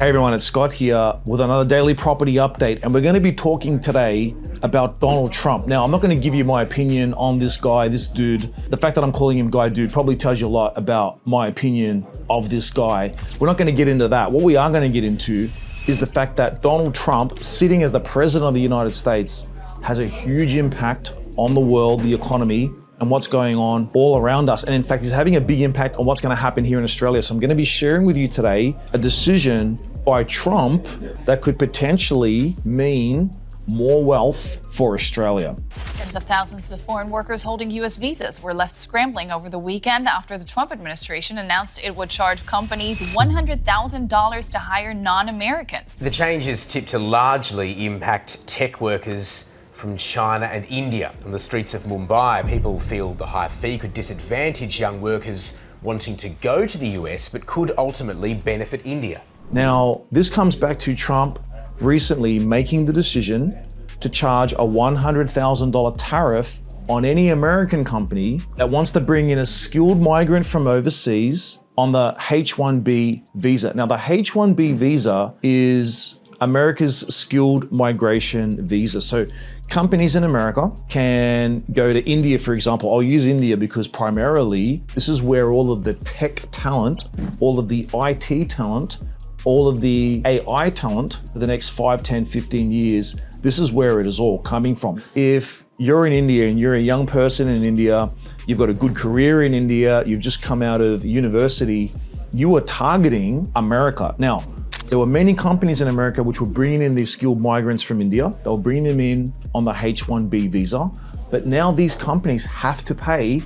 Hey everyone, it's Scott here with another daily property update, and we're going to be talking today about Donald Trump. Now, I'm not going to give you my opinion on this guy, this dude. The fact that I'm calling him guy dude probably tells you a lot about my opinion of this guy. We're not going to get into that. What we are going to get into is the fact that Donald Trump, sitting as the president of the United States, has a huge impact on the world, the economy, and what's going on all around us. And in fact, he's having a big impact on what's going to happen here in Australia. So I'm going to be sharing with you today a decision by Trump that could potentially mean more wealth for Australia. Tens of thousands of foreign workers holding U.S. visas were left scrambling over the weekend after the Trump administration announced it would charge companies $100,000 to hire non-Americans. The changes tipped to largely impact tech workers from China and India. On the streets of Mumbai, people feel the high fee could disadvantage young workers wanting to go to the US, but could ultimately benefit India. Now, this comes back to Trump recently making the decision to charge a $100,000 tariff on any American company that wants to bring in a skilled migrant from overseas on the H-1B visa. Now, the H-1B visa is America's skilled migration visa. So companies in America can go to India, for example. I'll use India because primarily this is where all of the tech talent, all of the IT talent, all of the AI talent for the next 5, 10, 15 years, this is where it is all coming from. If you're in India and you're a young person in India, you've got a good career in India, you've just come out of university, you are targeting America. Now, there were many companies in America which were bringing in these skilled migrants from India. They were bringing them in on the H-1B visa. But now these companies have to pay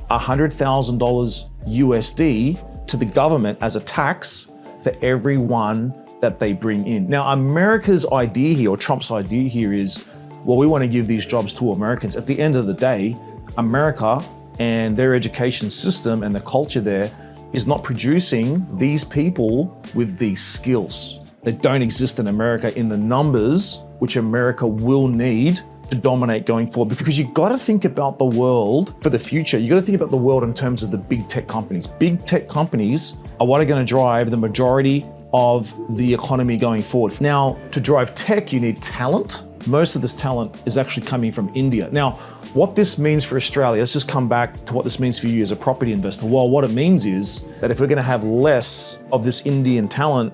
$100,000 USD to the government as a tax for everyone that they bring in. Now, America's idea here, or Trump's idea here is, well, we want to give these jobs to Americans. At the end of the day, America and their education system and the culture there is not producing these people with these skills that don't exist in America in the numbers which America will need to dominate going forward. Because you've got to think about the world for the future. You've got to think about the world in terms of the big tech companies. Big tech companies are what are going to drive the majority of the economy going forward. Now, to drive tech, you need talent. Most of this talent is actually coming from India. Now, what this means for Australia, let's just come back to what this means for you as a property investor. Well, what it means is that if we're going to have less of this Indian talent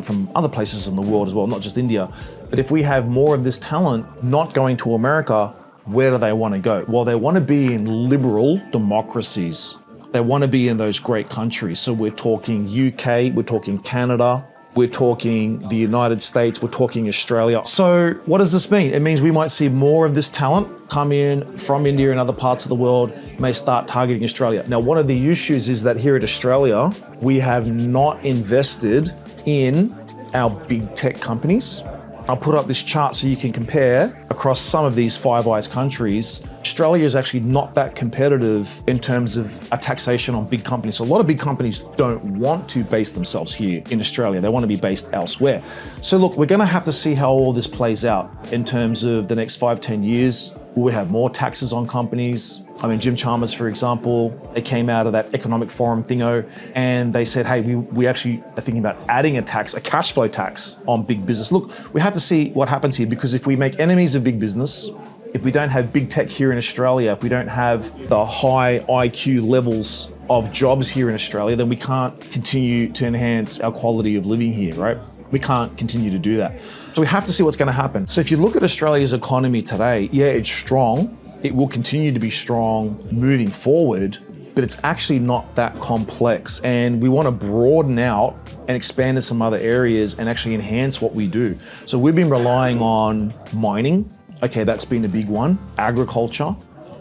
from other places in the world as well, not just India, but if we have more of this talent not going to America, where do they want to go? Well, they want to be in liberal democracies. They want to be in those great countries. So we're talking UK, we're talking Canada, we're talking the United States, we're talking Australia. So what does this mean? It means we might see more of this talent come in from India and other parts of the world, may start targeting Australia. Now, one of the issues is that here at Australia, we have not invested in our big tech companies. I'll put up this chart so you can compare across some of these Five Eyes countries. Australia is actually not that competitive in terms of a taxation on big companies. So a lot of big companies don't want to base themselves here in Australia. They want to be based elsewhere. So look, we're going to have to see how all this plays out in terms of the next 5, 10 years. Will we have more taxes on companies? I mean, Jim Chalmers, for example, they came out of that economic forum thingo and they said, hey, we actually are thinking about adding a tax, a cash flow tax on big business. Look, we have to see what happens here, because if we make enemies of big business, if we don't have big tech here in Australia, if we don't have the high IQ levels of jobs here in Australia, then we can't continue to enhance our quality of living here, right? We can't continue to do that. So we have to see what's going to happen. So if you look at Australia's economy today, yeah, it's strong. It will continue to be strong moving forward, but it's actually not that complex. And we want to broaden out and expand in some other areas and actually enhance what we do. So we've been relying on mining. Okay, that's been a big one. Agriculture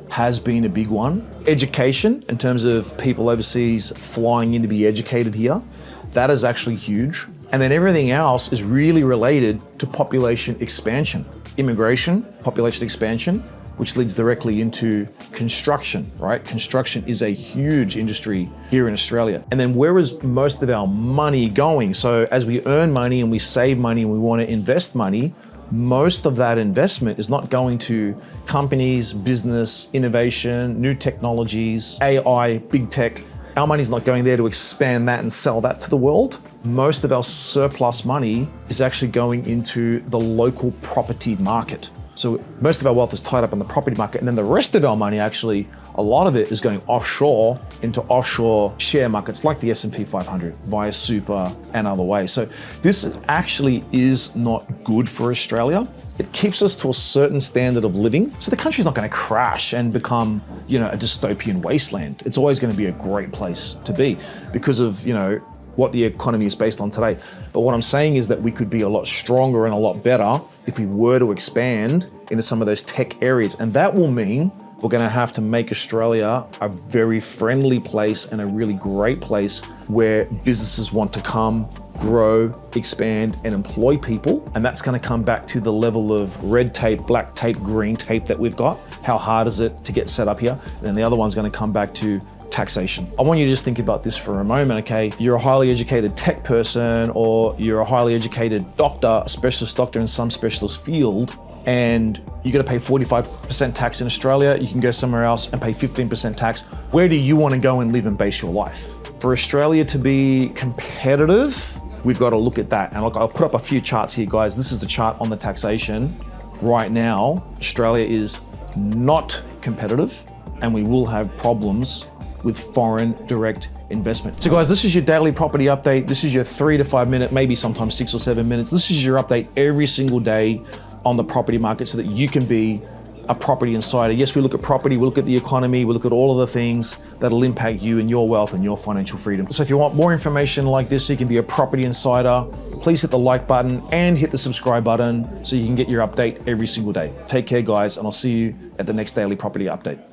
has been a big one. Education, in terms of people overseas flying in to be educated here, that is actually huge. And then everything else is really related to population expansion. Immigration, population expansion, which leads directly into construction, right? Construction is a huge industry here in Australia. And then where is most of our money going? So as we earn money and we save money and we want to invest money, most of that investment is not going to companies, business, innovation, new technologies, AI, big tech. Our money's not going there to expand that and sell that to the world. most of our surplus money is actually going into the local property market. So most of our wealth is tied up in the property market, and then the rest of our money, actually, a lot of it is going offshore into offshore share markets like the S&P 500 via super and other ways. So this actually is not good for Australia. It keeps us to a certain standard of living. So the country's not going to crash and become, a dystopian wasteland. It's always going to be a great place to be because of, what the economy is based on today. But what I'm saying is that we could be a lot stronger and a lot better if we were to expand into some of those tech areas. And that will mean we're gonna have to make Australia a very friendly place and a really great place where businesses want to come, grow, expand, and employ people. And that's gonna come back to the level of red tape, black tape, green tape that we've got. How hard is it to get set up here? And then the other one's gonna come back to taxation. I want you to just think about this for a moment, okay? You're a highly educated tech person, or you're a highly educated doctor, a specialist doctor in some specialist field, and you're gonna pay 45% tax in Australia. You can go somewhere else and pay 15% tax. Where do you wanna go and live and base your life? For Australia to be competitive, we've got to look at that. And look, I'll put up a few charts here, guys. This is the chart on the taxation. Right now, Australia is not competitive, and we will have problems with foreign direct investment. So guys, this is your daily property update. This is your 3 to 5 minute, maybe sometimes 6 or 7 minutes. This is your update every single day on the property market so that you can be a property insider. Yes, we look at property, we look at the economy, we look at all of the things that'll impact you and your wealth and your financial freedom. So if you want more information like this so you can be a property insider, please hit the like button and hit the subscribe button so you can get your update every single day. Take care, guys, and I'll see you at the next daily property update.